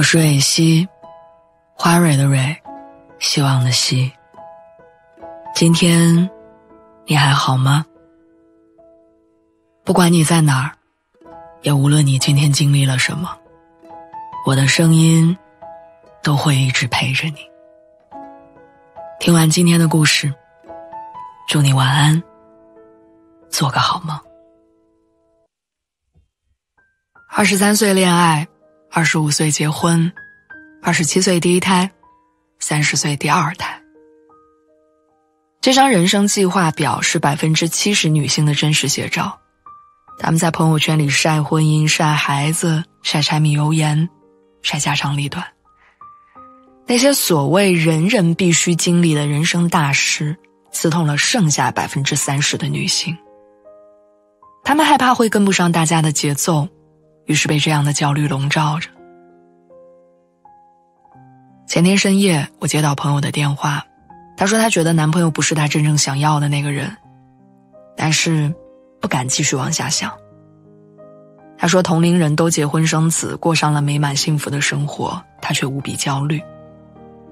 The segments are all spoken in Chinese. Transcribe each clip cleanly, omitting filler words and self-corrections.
是蕊希，花蕊的蕊，希望的希。今天你还好吗？不管你在哪儿，也无论你今天经历了什么，我的声音都会一直陪着你。听完今天的故事，祝你晚安，做个好梦。23岁恋爱，25岁结婚，27岁第一胎，30岁第二胎。这张人生计划表是 70% 女性的真实写照。她们在朋友圈里晒婚姻，晒孩子，晒柴米油盐，晒家长里短。那些所谓人人必须经历的人生大事，刺痛了剩下 30% 的女性。她们害怕会跟不上大家的节奏，于是被这样的焦虑笼罩着。前天深夜，我接到朋友的电话，她说她觉得男朋友不是她真正想要的那个人，但是不敢继续往下想。她说同龄人都结婚生子，过上了美满幸福的生活，她却无比焦虑。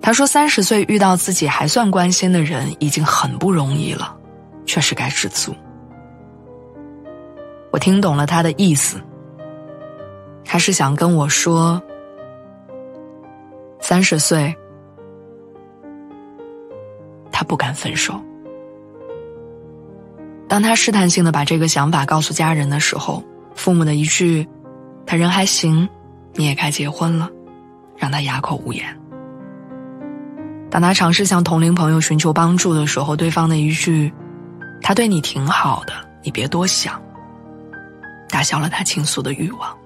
她说30岁遇到自己还算关心的人已经很不容易了，确实该知足。我听懂了她的意思，她是想跟我说，30岁她不敢分手。当她试探性地把这个想法告诉家人的时候，父母的一句他人还行，你也该结婚了，让她哑口无言。当她尝试向同龄朋友寻求帮助的时候，对方的一句他对你挺好的，你别多想，打消了她倾诉的欲望。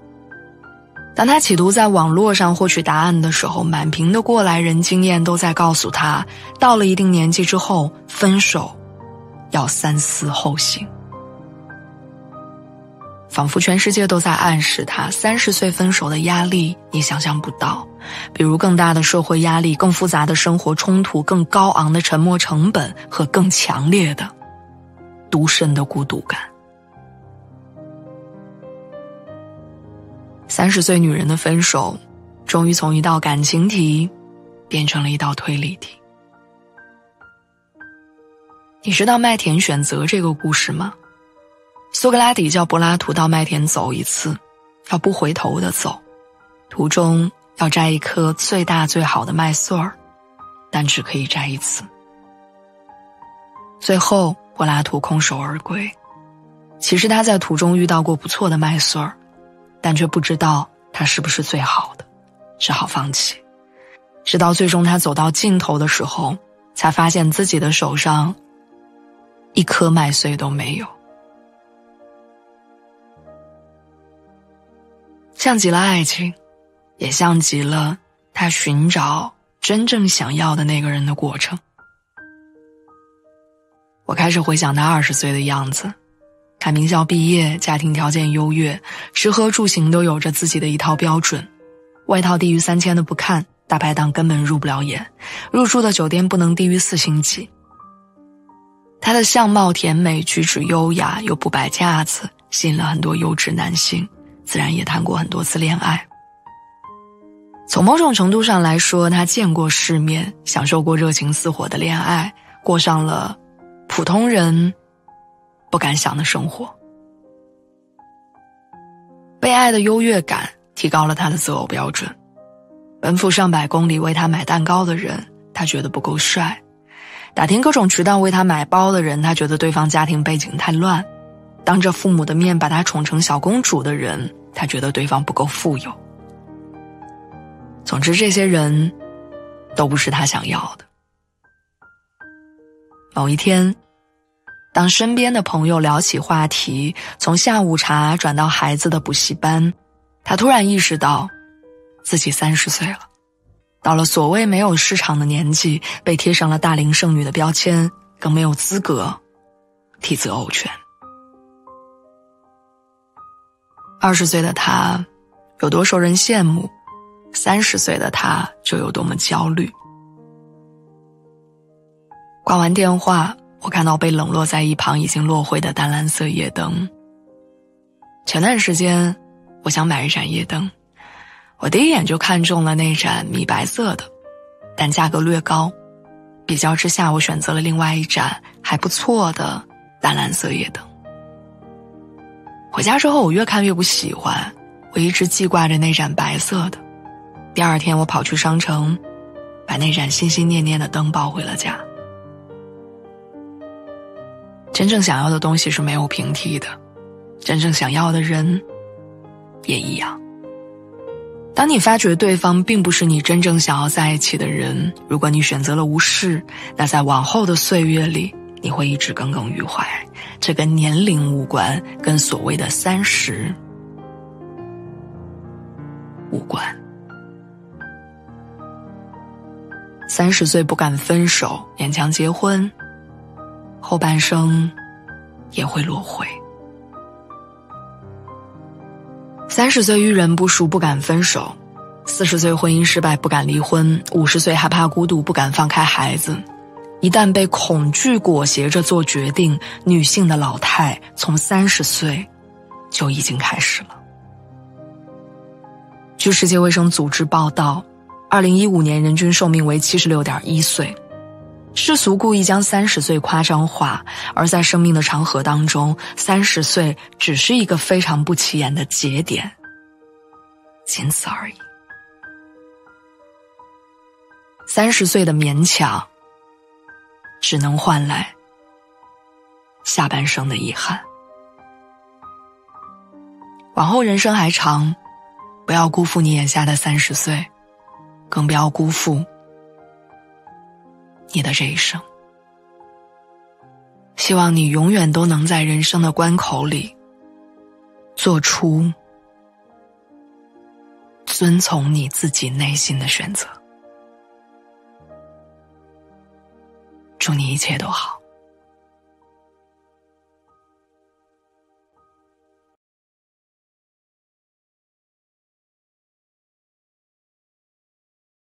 当她企图在网络上获取答案的时候，满屏的过来人经验都在告诉她，到了一定年纪之后，分手要三思后行。仿佛全世界都在暗示她，30岁分手的压力你想象不到，比如更大的社会压力，更复杂的生活冲突，更高昂的沉没成本和更强烈的独身的孤独感。30岁女人的分手，终于从一道感情题变成了一道推理题。你知道麦田选择这个故事吗？苏格拉底叫柏拉图到麦田走一次，要不回头的走，途中要摘一颗最大最好的麦穗儿，但只可以摘一次。最后柏拉图空手而归。其实他在途中遇到过不错的麦穗儿，但却不知道它是不是最好的，只好放弃。直到最终他走到尽头的时候，才发现自己的手上一颗麦穗都没有。像极了爱情，也像极了他寻找真正想要的那个人的过程。我开始回想他20岁的样子，他名校毕业，家庭条件优越，吃喝住行都有着自己的一套标准，外套低于3000的不看，大排档根本入不了眼，入住的酒店不能低于4星级。他的相貌甜美，举止优雅，又不摆架子，吸引了很多优质男性，自然也谈过很多次恋爱。从某种程度上来说，他见过世面，享受过热情似火的恋爱，过上了普通人不敢想的生活。被爱的优越感提高了他的择偶标准，奔赴上百公里为他买蛋糕的人，他觉得不够帅；打听各种渠道为他买包的人，他觉得对方家庭背景太乱；当着父母的面把他宠成小公主的人，他觉得对方不够富有。总之，这些人都不是他想要的。某一天，当身边的朋友聊起话题，从下午茶转到孩子的补习班，他突然意识到自己30岁了，到了所谓没有市场的年纪，被贴上了大龄剩女的标签，更没有资格提择偶权。20岁的他有多受人羡慕，30岁的他就有多么焦虑。挂完电话，我看到被冷落在一旁已经落灰的淡蓝色夜灯。前段时间我想买一盏夜灯，我第一眼就看中了那盏米白色的，但价格略高。比较之下，我选择了另外一盏还不错的淡蓝色夜灯。回家之后，我越看越不喜欢，我一直记挂着那盏白色的。第二天，我跑去商城，把那盏心心念念的灯抱回了家。真正想要的东西是没有平替的，真正想要的人也一样。当你发觉对方并不是你真正想要在一起的人，如果你选择了无视，那在往后的岁月里，你会一直耿耿于怀。这跟年龄无关，跟所谓的30无关。30岁不敢分手，勉强结婚，后半生也会落灰。30岁遇人不淑，不敢分手；40岁婚姻失败，不敢离婚；50岁害怕孤独，不敢放开孩子。一旦被恐惧裹挟着做决定，女性的老态从30岁就已经开始了。据世界卫生组织报道，2015年人均寿命为76.1岁。世俗故意将30岁夸张化，而在生命的长河当中，30岁只是一个非常不起眼的节点，仅此而已。30岁的勉强，只能换来下半生的遗憾。往后人生还长，不要辜负你眼下的30岁，更不要辜负你的这一生。希望你永远都能在人生的关口里做出遵从你自己内心的选择。祝你一切都好。